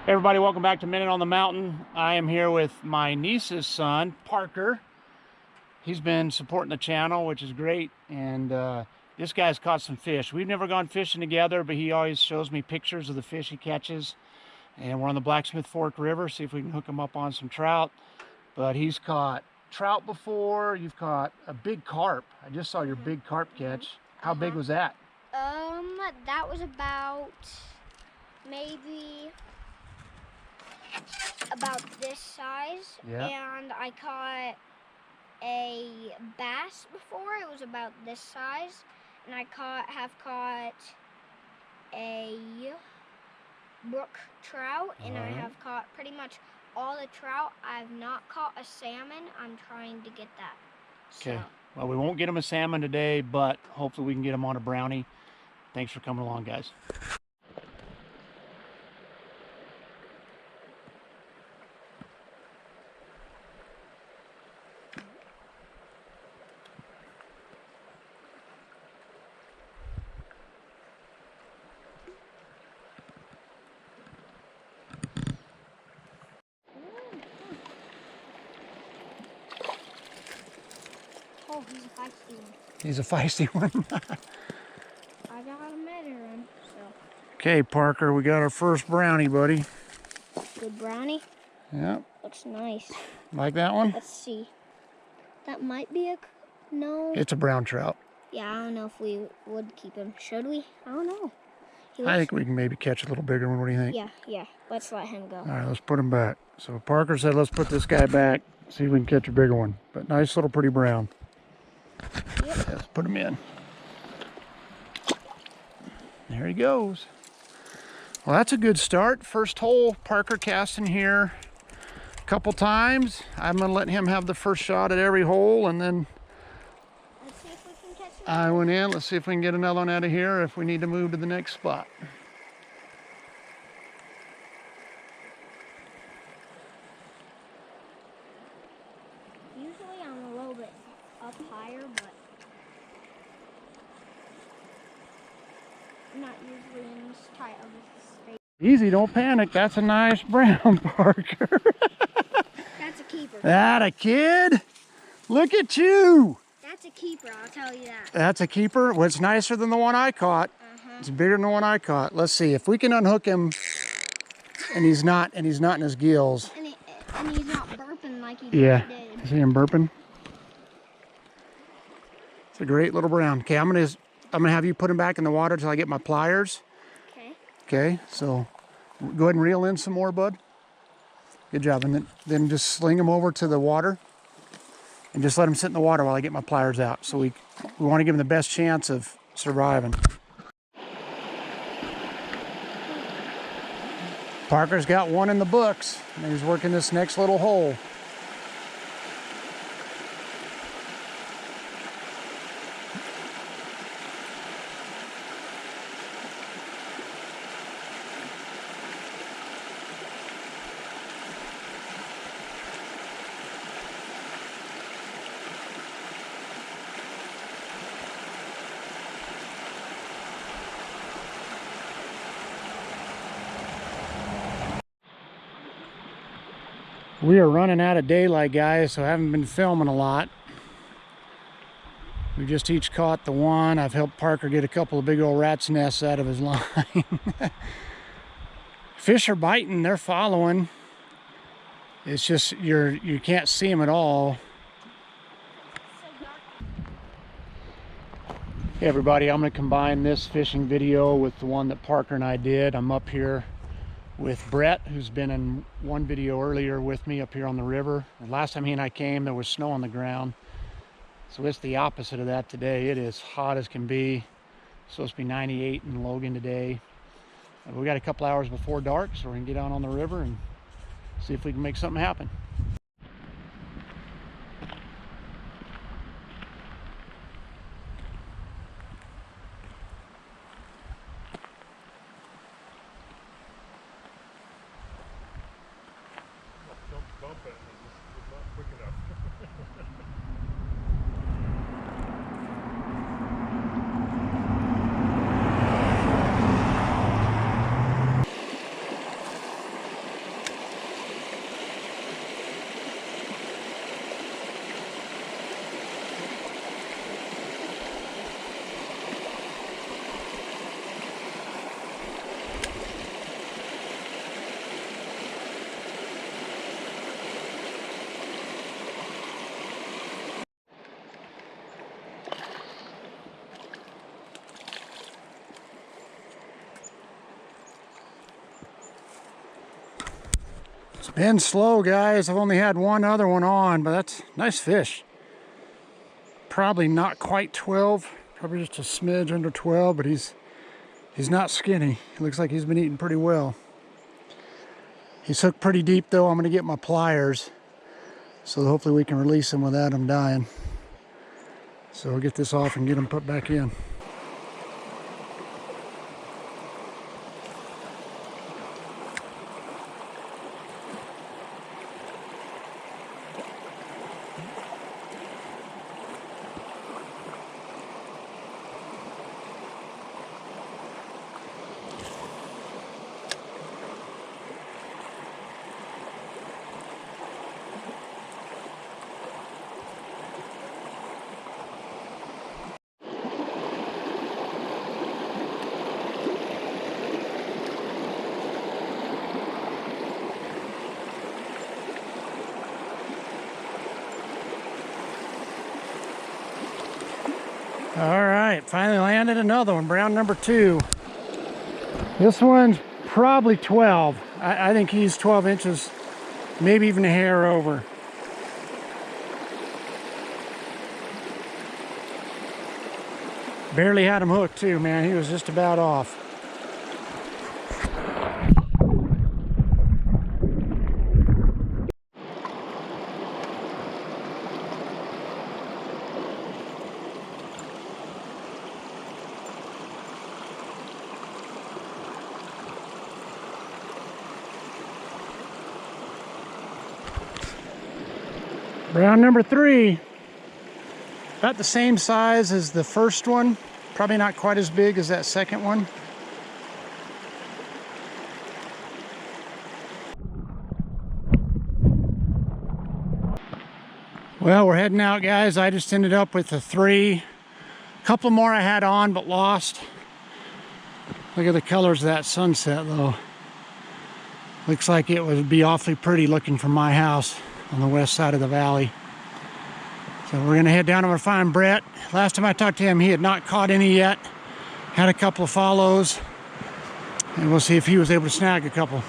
Hey everybody, welcome back to Minute on the Mountain. I am here with my niece's son, Parker. He's been supporting the channel, which is great, and this guy's caught some fish. We've never gone fishing together, but he always shows me pictures of the fish he catches. And we're on the Blacksmith Fork River, see if we can hook him up on some trout. But he's caught trout before. You've caught a big carp. I just saw your big carp catch. How big was that? That was about maybe about this size. Yeah. And I caught a bass before. It was about this size. And I have caught a brook trout, and I have caught pretty much all the trout. I've not caught a salmon. I'm trying to get that. Okay. Well, we won't get him a salmon today, but hopefully we can get him on a brownie. Thanks for coming along, guys. Oh, he's a feisty one. He's a feisty one. I got a measure him, so. Okay, Parker, we got our first brownie, buddy. Good brownie. Yep. Looks nice. Like that one? Let's see. That might be no. It's a brown trout. Yeah, I don't know if we would keep him. Should we? I don't know. I think we can maybe catch a little bigger one. What do you think? Yeah. Let's let him go. All right, let's put him back. So Parker said, let's put this guy back, see if we can catch a bigger one. But nice little pretty brown. Yep. Let's put him in. There he goes. Well, that's a good start. First hole, Parker casting here a couple times. I'm going to let him have the first shot at every hole, and then Let's see if we can catch him. I went in. Let's see if we can get another one out of here, if we need to move to the next spot. Usually I'm a little bit up higher, but I'm not usually in this tight of a space. Easy, don't panic. That's a nice brown, Parker. That's a keeper. That a kid? Look at you. That's a keeper, I'll tell you that. That's a keeper. Well, it's nicer than the one I caught. It's bigger than the one I caught. Let's see if we can unhook him, and he's not in his gills. And he's not burping like he Yeah. did. See him burping? It's a great little brown. Okay, I'm gonna have you put him back in the water till I get my pliers. Okay. Okay, so go ahead and reel in some more, bud. Good job. And then just sling him over to the water and just let him sit in the water while I get my pliers out. So we want to give him the best chance of surviving. Parker's got one in the books, and he's working this next little hole. We are running out of daylight, guys, so I haven't been filming a lot. We just each caught the one. I've helped Parker get a couple of big old rat's nests out of his line. Fish are biting, they're following. It's just you can't see them at all. Hey everybody, I'm going to combine this fishing video with the one that Parker and I did. I'm up here with Brett, who's been in one video earlier with me up here on the river. And last time he and I came, there was snow on the ground. So it's the opposite of that today. It is hot as can be. It's supposed to be 98 in Logan today. We got a couple hours before dark, so we're gonna get out on the river and see if we can make something happen. Don't bump it, it's not quick enough. Been slow, guys. I've only had one other one on, but that's nice fish. Probably not quite 12, probably just a smidge under 12, but he's not skinny. He looks like he's been eating pretty well. He's hooked pretty deep though. I'm gonna get my pliers, so hopefully we can release him without him dying. So I'll get this off and get him put back in. All right, finally landed another one, brown number 2. This one's probably 12. I think he's 12 inches, maybe even a hair over. Barely had him hooked too, man. He was just about off. Brown number 3, about the same size as the first one, probably not quite as big as that second one. Well, we're heading out, guys. I just ended up with a 3. A couple more I had on but lost. Look at the colors of that sunset though. Looks like it would be awfully pretty looking from my house on the west side of the valley. So we're gonna head down and find Brett. Last time I talked to him, he had not caught any yet. Had a couple of follows, and we'll see if he was able to snag a couple.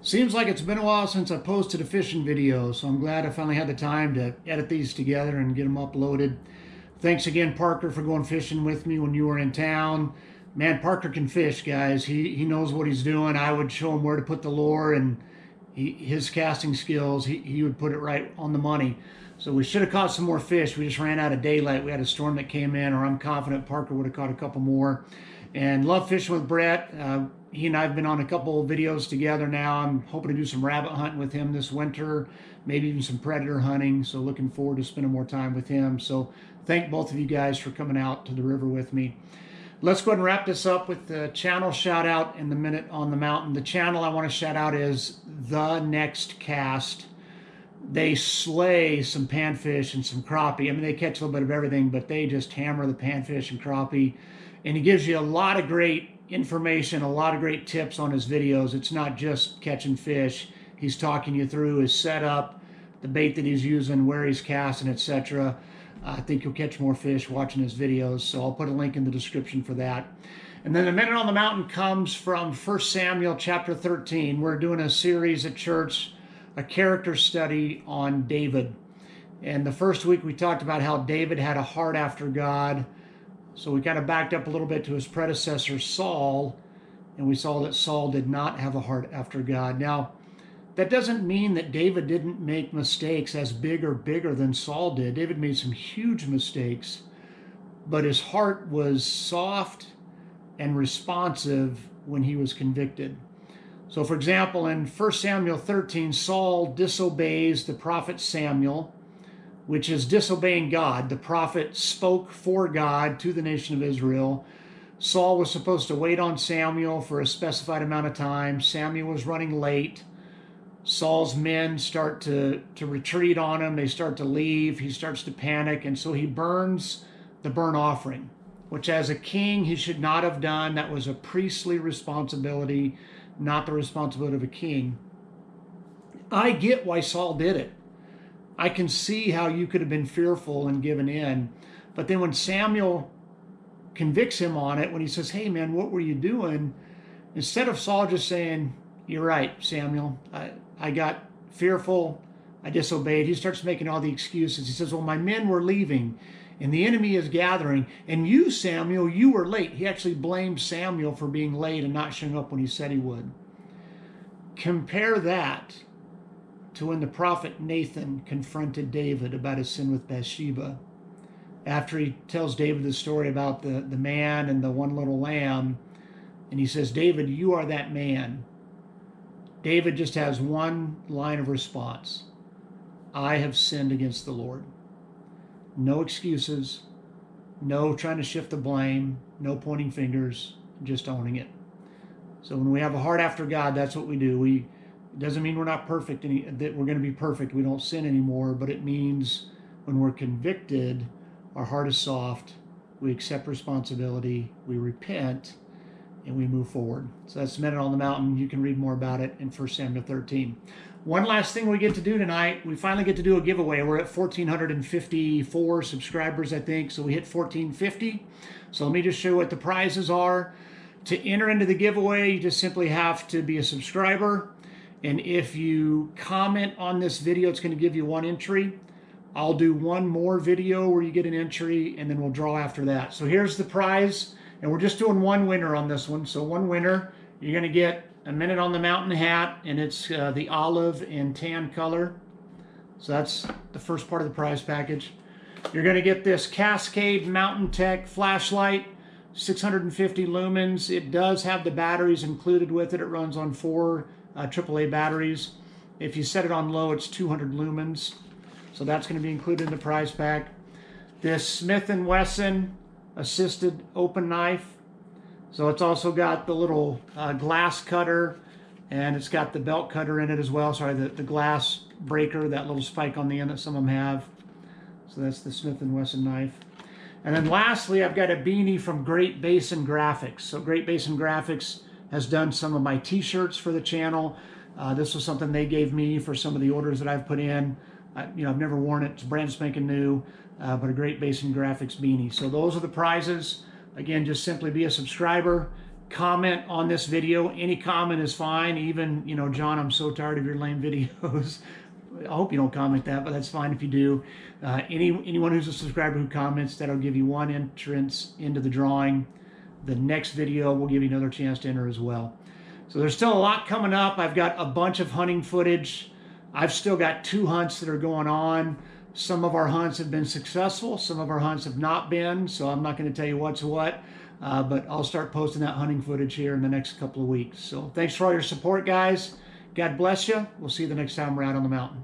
Seems like it's been a while since I posted a fishing video, so I'm glad I finally had the time to edit these together and get them uploaded. Thanks again, Parker, for going fishing with me when you were in town. Man, Parker can fish, guys. He knows what he's doing. I would show him where to put the lure, and his casting skills, he would put it right on the money. So we should have caught some more fish. We just ran out of daylight. We had a storm that came in, or I'm confident Parker would have caught a couple more. And love fishing with Brett. He and I have been on a couple of videos together now. I'm hoping to do some rabbit hunting with him this winter, maybe even some predator hunting. So looking forward to spending more time with him. So thank both of you guys for coming out to the river with me. Let's go ahead and wrap this up with the channel shout out in the Minute on the Mountain. The channel I want to shout out is The Next Cast. They slay some panfish and some crappie. I mean, they catch a little bit of everything, but they just hammer the panfish and crappie. And he gives you a lot of great information, a lot of great tips on his videos. It's not just catching fish. He's talking you through his setup, the bait that he's using, where he's casting, etc. I think you'll catch more fish watching his videos, so I'll put a link in the description for that. And then the Minute on the Mountain comes from 1 Samuel chapter 13. We're doing a series at church, a character study on David. And the first week we talked about how David had a heart after God. So we kind of backed up a little bit to his predecessor, Saul, and we saw that Saul did not have a heart after God. Now, that doesn't mean that David didn't make mistakes as big or bigger than Saul did. David made some huge mistakes, but his heart was soft and responsive when he was convicted. So, for example, in 1 Samuel 13, Saul disobeys the prophet Samuel, which is disobeying God. The prophet spoke for God to the nation of Israel. Saul was supposed to wait on Samuel for a specified amount of time. Samuel was running late. Saul's men start to retreat on him. They start to leave. He starts to panic, and so he burns the burnt offering, which as a king he should not have done. That was a priestly responsibility, not the responsibility of a king. I get why Saul did it. I can see how you could have been fearful and given in. But then when Samuel convicts him on it, when he says, hey man, what were you doing? Instead of Saul just saying, you're right, Samuel, I got fearful. I disobeyed. He starts making all the excuses. He says, well, my men were leaving and the enemy is gathering. And you, Samuel, you were late. He actually blamed Samuel for being late and not showing up when he said he would. Compare that to when the prophet Nathan confronted David about his sin with Bathsheba. After he tells David the story about the man and the one little lamb, and he says, David, you are that man. David just has one line of response. I have sinned against the Lord. No excuses, no trying to shift the blame, no pointing fingers, just owning it. So when we have a heart after God, that's what we do. It doesn't mean we're not perfect, that we're going to be perfect. We don't sin anymore, but it means when we're convicted, our heart is soft, we accept responsibility, we repent, and we move forward. So that's Minute on the Mountain. You can read more about it in 1 Samuel 13. One last thing we get to do tonight, we finally get to do a giveaway. We're at 1,454 subscribers, I think, so we hit 1,450. So let me just show you what the prizes are. To enter into the giveaway, you just simply have to be a subscriber. And if you comment on this video, it's going to give you one entry. I'll do one more video where you get an entry, and then we'll draw after that. So here's the prize. And we're just doing one winner on this one. So one winner, you're going to get a Minute on the Mountain hat, and it's the olive and tan color. So that's the first part of the prize package. You're going to get this Cascade Mountain Tech flashlight, 650 lumens. It does have the batteries included with it. It runs on 4 AAA batteries. If you set it on low, it's 200 lumens. So that's going to be included in the prize pack. This Smith & Wesson assisted open knife. So it's also got the little glass cutter, and it's got the belt cutter in it as well. Sorry, the glass breaker, that little spike on the end that some of them have. So that's the Smith & Wesson knife. And then lastly, I've got a beanie from Great Basin Graphics. So Great Basin Graphics has done some of my t-shirts for the channel. This was something they gave me for some of the orders that I've put in. I've never worn it. It's brand spanking new. But a Great Basin Graphics beanie. So those are the prizes. Again, just simply be a subscriber. Comment on this video. Any comment is fine. Even, John, I'm so tired of your lame videos. I hope you don't comment that, but that's fine if you do. Anyone who's a subscriber who comments, that'll give you one entrance into the drawing. The next video will give you another chance to enter as well. So there's still a lot coming up. I've got a bunch of hunting footage. I've still got 2 hunts that are going on. Some of our hunts have been successful. Some of our hunts have not been, so I'm not going to tell you what's what. But I'll start posting that hunting footage here in the next couple of weeks. So thanks for all your support, guys. God bless you. We'll see you the next time we're out on the mountain.